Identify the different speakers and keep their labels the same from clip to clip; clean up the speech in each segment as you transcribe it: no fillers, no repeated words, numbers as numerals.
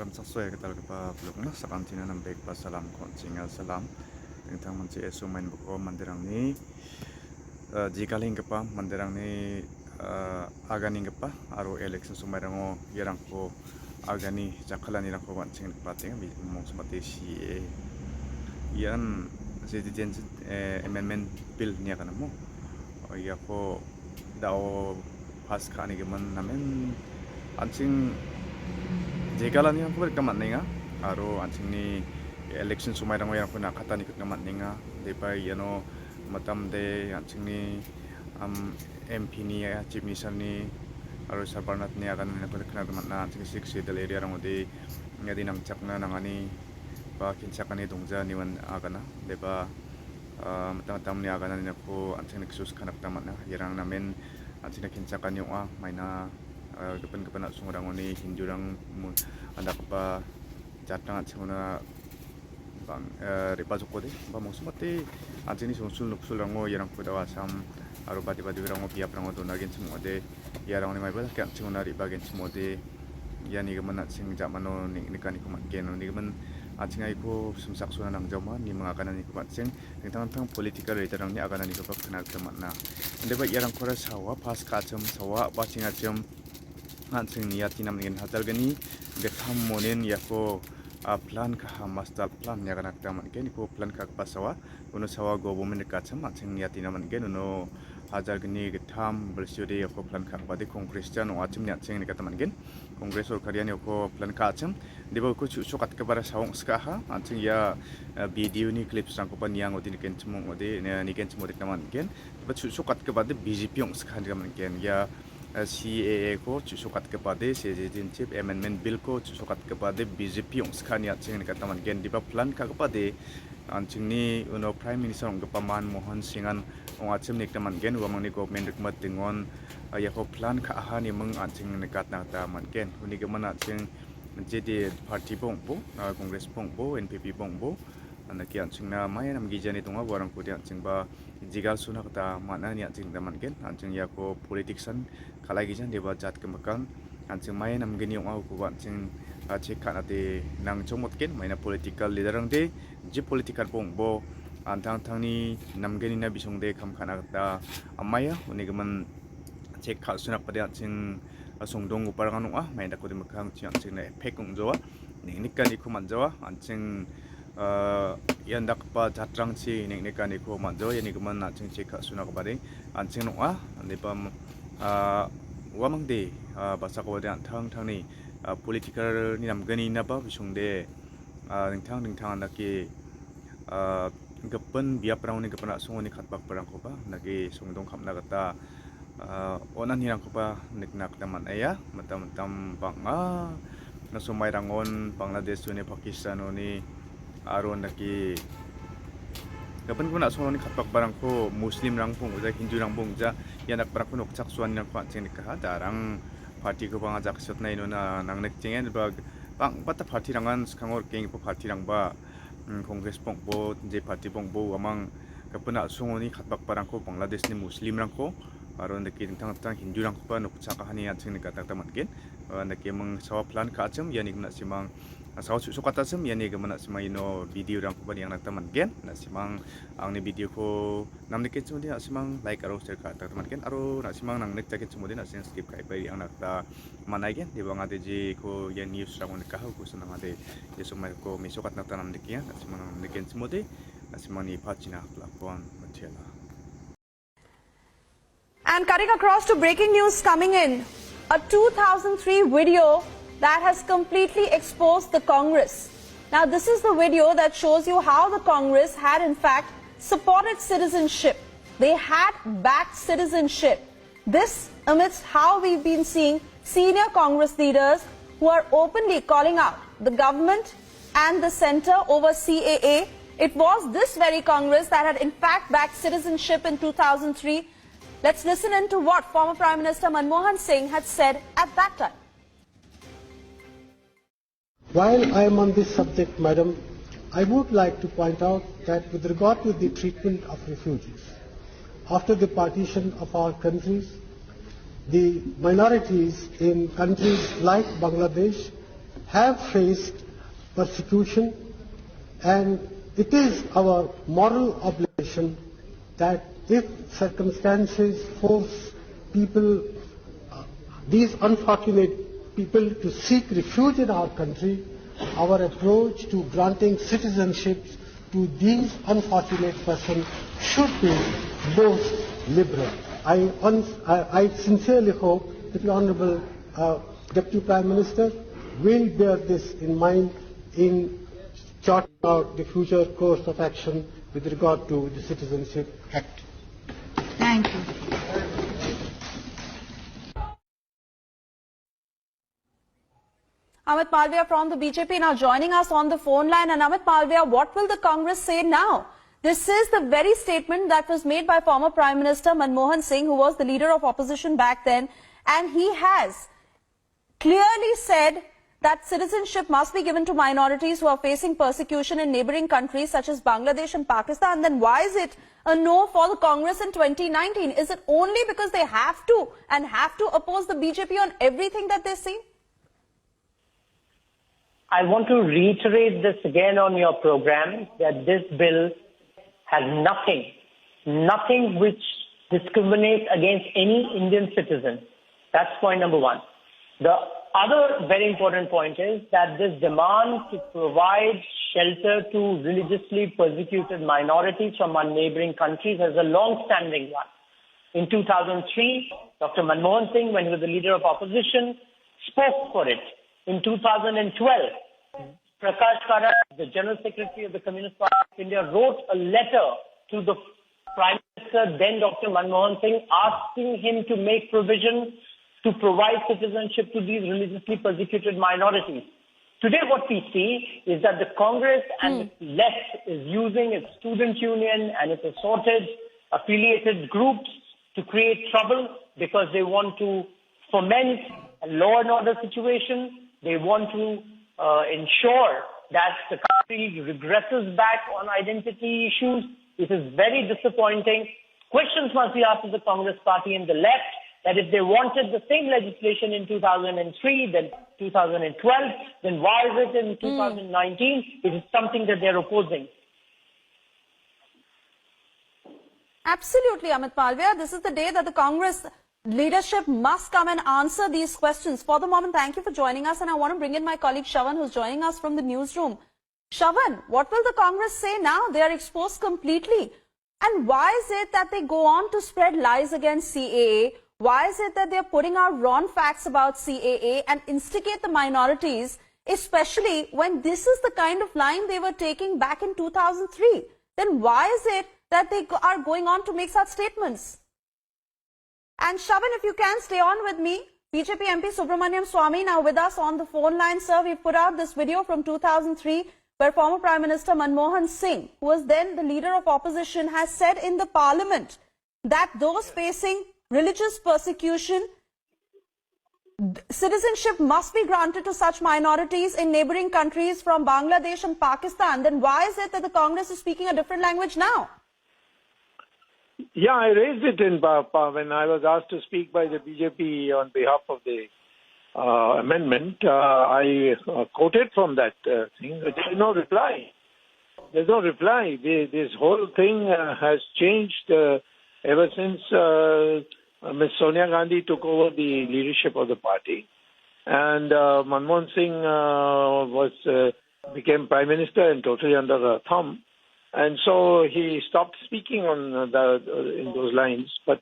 Speaker 1: Ram sesuai kita lupa belum nak sekantina nambah salam koncinga salam tentang manci esu main buku mandirang ni jika lingkapa mandirang ni agani ngapa aru election sumarango yarangko agani jakalani rangko wancing pating mong seperti CAA yan citizen amendment bill ni akan mo ya ko dao pas kani geman namen ancing jika ni aku berkamat nenga, aru ancing ni election sumai rango yang aku nak kata ni berkamat nenga, depai yano matam de ancing ni MP ni ya chief minister ni, aru sarbarnat ni akan aku kena berkamat na ancing siksi del area rango de ngadi nang cakna nangani, ba kincakan ni dongja ni wan agana, depa matam ni agana ni aku ancing ni khusus kanak berkamat na, yarang namen ancing ni kincakan yung maina kepen nak sungai rangon ni hinjurang anda apa jatang cenguna bang ripa joko deh, bang maksud mati anjing ni sunsul rango yang kuda wasam aru bati rango biap rango tu nagen semua deh, ya rango ni mai balik kan cenguna ripa gen semua deh, ya ni kemen anjing jamano ni kan ikut makin, ni kemen anjing aku semsak sunan nang jama ni mengakan ni kuat ceng, tentang political leader ni akan ni kuat kenal teman na, anda buat yang kora sawa pas kacem sawa pasing acem anjing ni yati nam ingin hasil gani getam monen yako plan kah master plan ya kan kita mungkin iku plan kah pasawa uno sawa government kacam anjing ni yati nam ingin uno hasil gani getam bersudi yako plan kah pada kongres jan wajib ni anjing ni kata mungkin kongres or kalian yako plan kacam dibawa ku cukat kepada sawang sekaha anjing ya video ni klip sangkupan yang odin ken cemung odi ni ken cemung kita mungkin cukat kepada BJP yang sekaha kita mungkin ya CAA ko chusokat kepada citizenship amendment bill ko chusokat kepada BJP yang sekarang cing ni kata man gen di plan ka kepada ancing ni uno prime minister ong kepaman Mohan Singan ong acem ni kata man gen wamang ni government rikmat tingon ya ko plan ka aha ni meng ancing ni kata man gen uni keman ancing jadi parti bongbo kongres bongbo NPP bongbo anak ancing na maya nam gijani tunga warang kudi ancing ba jigal suna kata mana ni ancing daman gen ancing ya ko politiksan kalagi jan deba jat kemakang ancing maya nam geni ong aku ancing cek nanti nang comot gen maina political leader ang de je political bongbo antang ni nam geni na bisong de kam kana kata amaya uni geman cek kal suna pada ancing songdong uparangan maina ko de makang ancing na efek ong jawa ni kan iku man jawa ancing yang dak pa jatrang si nek nek kan iko manjo yani keman ancing cek suna kepada ancing noa ande pam wamang de basa ko de antang ni political ni nam gani na ba bisung de ningtang andaki gepen biap rang ni gepen asung ni khatbak parang ko ba nagi sungdong khamna kata onan hirang ko ba niknak taman aya matam banga na sumai rangon Bangladesh ni Pakistan ni aron naki kapan ko nak sono ni khatbak barang ko Muslim rang pung uja Hindu rang pung uja yan nak barang ko nokchak suan rang ko ceng nikah darang parti ko bang ajak sot na ino na nang nekcengen bag bang pata parti rangan skangor keng po parti rang ba kongres pong bo je parti pong bo amang kapan nak sono ni khatbak barang ko Bangladesh ni Muslim rang ko aron naki tang Hindu rang ko ba nokchak hani ceng nikah tak tamat gen naki meng sawa plan kacem yan nak simang sawa chusokata sem yani gamana semai no video rang ko yang nak taman gen na simang ang ni video ko nam nik chumudi na simang like aro share ka taman gen aro na simang nang nik jaket chumudi na sen skip kai pai ang nak ta manai gen di bang ade ji ko yan news rang ko ka ko sunang ade ye sumai ko misokat na tanam dik ya na simang nik chumudi na simang ni pachina platform material.
Speaker 2: And cutting across to breaking news coming in, a 2003 video that has completely exposed the Congress. Now, this is the video that shows you how the Congress had in fact supported citizenship. They had backed citizenship. This amidst how we've been seeing senior Congress leaders who are openly calling out the government and the centre over CAA. It was this very Congress that had in fact backed citizenship in 2003. Let's listen in to what former Prime Minister Manmohan Singh had said at that time.
Speaker 3: While I am on this subject, Madam, I would like to point out that with regard to the treatment of refugees, after the partition of our countries, the minorities in countries like Bangladesh have faced persecution, and it is our moral obligation that if circumstances force people, these unfortunate people, to seek refuge in our country, our approach to granting citizenship to these unfortunate persons should be most liberal. I sincerely hope that the Honourable Deputy Prime Minister will bear this in mind in charting out the future course of action with regard to the Citizenship Act.
Speaker 4: Thank you.
Speaker 2: Amit Malviya from the BJP now joining us on the phone line. And Amit Malviya, what will the Congress say now? This is the very statement that was made by former Prime Minister Manmohan Singh, who was the leader of opposition back then. And he has clearly said that citizenship must be given to minorities who are facing persecution in neighboring countries such as Bangladesh and Pakistan. Then why is it a no for the Congress in 2019? Is it only because they have to oppose the BJP on everything that they see?
Speaker 5: I want to reiterate this again on your program, that this bill has nothing which discriminates against any Indian citizen. That's point number one. The other very important point is that this demand to provide shelter to religiously persecuted minorities from our neighboring countries is a long-standing one. In 2003, Dr. Manmohan Singh, when he was the leader of opposition, spoke for it. In 2012, Prakash Karat, the General Secretary of the Communist Party of India, wrote a letter to the Prime Minister, then Dr. Manmohan Singh, asking him to make provision to provide citizenship to these religiously persecuted minorities. Today what we see is that the Congress and its left is using its student union and its assorted affiliated groups to create trouble because they want to foment a law and order situation. They want to ensure that the country regresses back on identity issues. It is very disappointing. Questions must be asked of the Congress party and the left, that if they wanted the same legislation in 2003, then 2012, then why is it in 2019? It is something that they're opposing.
Speaker 2: Absolutely, Amit Malviya. This is the day that the Congress leadership must come and answer these questions. For the moment, thank you for joining us, and I want to bring in my colleague Shavan, who's joining us from the newsroom. Shavan, what will the Congress say now? They are exposed completely. And why is it that they go on to spread lies against CAA? Why is it that they're putting out wrong facts about CAA and instigate the minorities, especially when this is the kind of line they were taking back in 2003? Then why is it that they are going on to make such statements? And Shavan, if you can stay on with me, BJP MP Subramaniam Swamy now with us on the phone line. Sir, we put out this video from 2003 where former Prime Minister Manmohan Singh, who was then the leader of opposition, has said in the parliament that those facing religious persecution, citizenship must be granted to such minorities in neighboring countries from Bangladesh and Pakistan. Then why is it that the Congress is speaking a different language now?
Speaker 6: Yeah, I raised it in when I was asked to speak by the BJP on behalf of the amendment. I quoted from that thing. There is no reply. There's no reply. This whole thing has changed ever since Ms. Sonia Gandhi took over the leadership of the party, and Manmohan Singh became Prime Minister and totally under her thumb. And so he stopped speaking on in those lines. But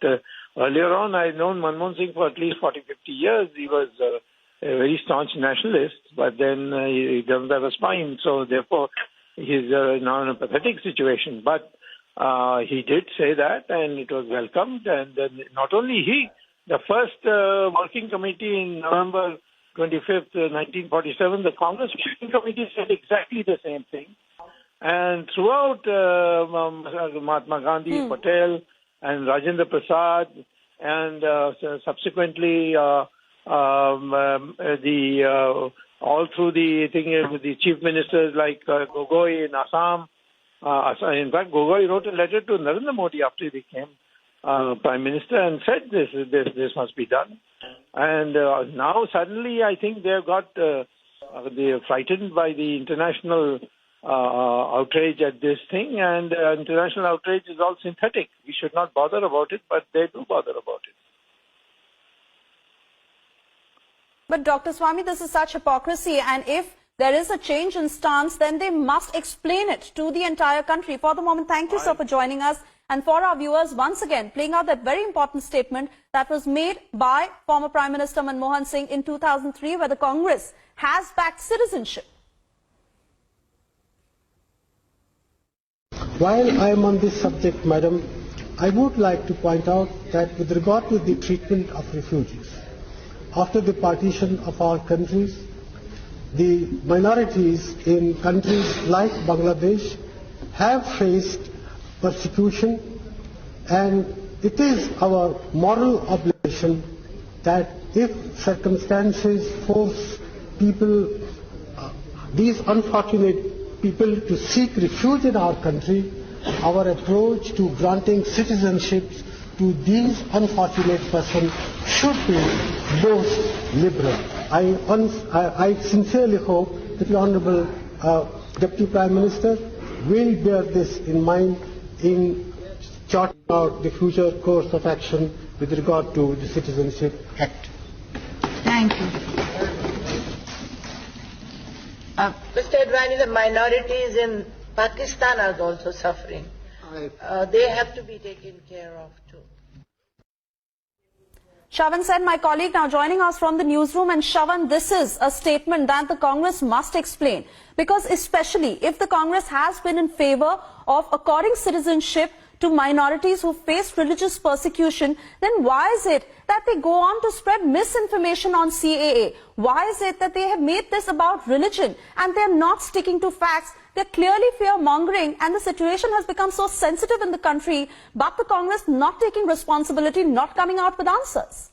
Speaker 6: earlier on, I'd known Manmohan Singh for at least 40, 50 years. He was a very staunch nationalist, but then he doesn't have a spine. So therefore, he's now in a pathetic situation. But he did say that, and it was welcomed. And then not only he, the first working committee in November 25th, 1947, the Congress Working Committee said exactly the same thing. And throughout Mahatma Gandhi, Patel, and Rajendra Prasad, and subsequently all through the thing with the chief ministers like Gogoi in Assam. In fact, Gogoi wrote a letter to Narendra Modi after he became Prime Minister and said this must be done. And now suddenly I think they've got They are frightened by the international outrage at this thing, and international outrage is all synthetic. We should not bother about it, but they do bother about it.
Speaker 2: But Dr. Swami, this is such hypocrisy, and if there is a change in stance, then they must explain it to the entire country. For the moment, thank you, sir, for joining us. And for our viewers, once again, playing out that very important statement that was made by former Prime Minister Manmohan Singh in 2003, where the Congress has backed citizenship.
Speaker 3: While I am on this subject, Madam, I would like to point out that with regard to the treatment of refugees, after the partition of our countries, the minorities in countries like Bangladesh have faced persecution, and it is our moral obligation that if circumstances force people, these unfortunate people, to seek refuge in our country, our approach to granting citizenship to these unfortunate persons should be most liberal. I sincerely hope that the Honourable Deputy Prime Minister will bear this in mind in charting out the future course of action with regard to the Citizenship Act.
Speaker 4: Thank you.
Speaker 7: Mr. Advani, the minorities in Pakistan are also suffering. They have to be taken care of too.
Speaker 2: Shravan Sen, my colleague, now joining us from the newsroom. And Shravan, this is a statement that the Congress must explain, because especially if the Congress has been in favor of according citizenship to minorities who face religious persecution, then why is it that they go on to spread misinformation on CAA? Why is it that they have made this about religion and they're not sticking to facts? They're clearly fear-mongering, and the situation has become so sensitive in the country, but the Congress not taking responsibility, not coming out with answers.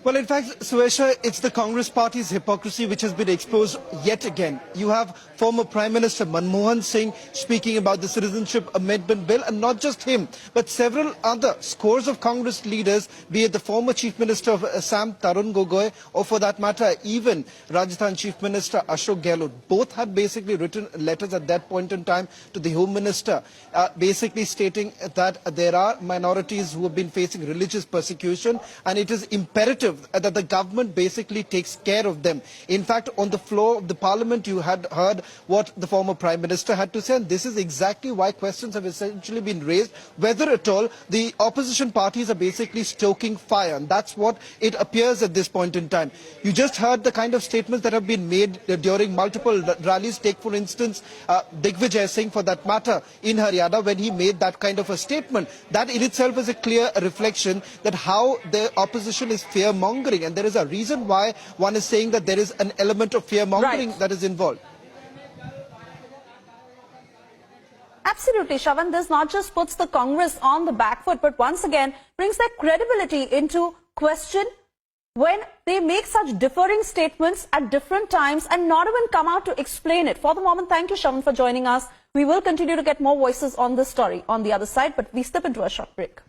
Speaker 8: Well, in fact, Suesha, it's the Congress party's hypocrisy which has been exposed yet again. You have former Prime Minister Manmohan Singh speaking about the Citizenship Amendment Bill, and not just him, but several other scores of Congress leaders, be it the former Chief Minister of Assam, Tarun Gogoi, or for that matter, even Rajasthan Chief Minister Ashok Gehlot. Both had basically written letters at that point in time to the Home Minister, basically stating that there are minorities who have been facing religious persecution, and it is imperative that the government basically takes care of them. In fact, on the floor of the Parliament, you had heard what the former Prime Minister had to say, and this is exactly why questions have essentially been raised, whether at all the opposition parties are basically stoking fire, and that's what it appears at this point in time. You just heard the kind of statements that have been made during multiple rallies. Take, for instance, Digvijay Singh, for that matter, in Haryana, when he made that kind of a statement. That in itself is a clear reflection that how the opposition is fear-mongering, and there is a reason why one is saying that there is an element of fear-mongering that is involved.
Speaker 2: Absolutely, Shravan. This not just puts the Congress on the back foot, but once again brings their credibility into question when they make such differing statements at different times and not even come out to explain it. For the moment, thank you, Shravan, for joining us. We will continue to get more voices on this story on the other side, but we step into a short break.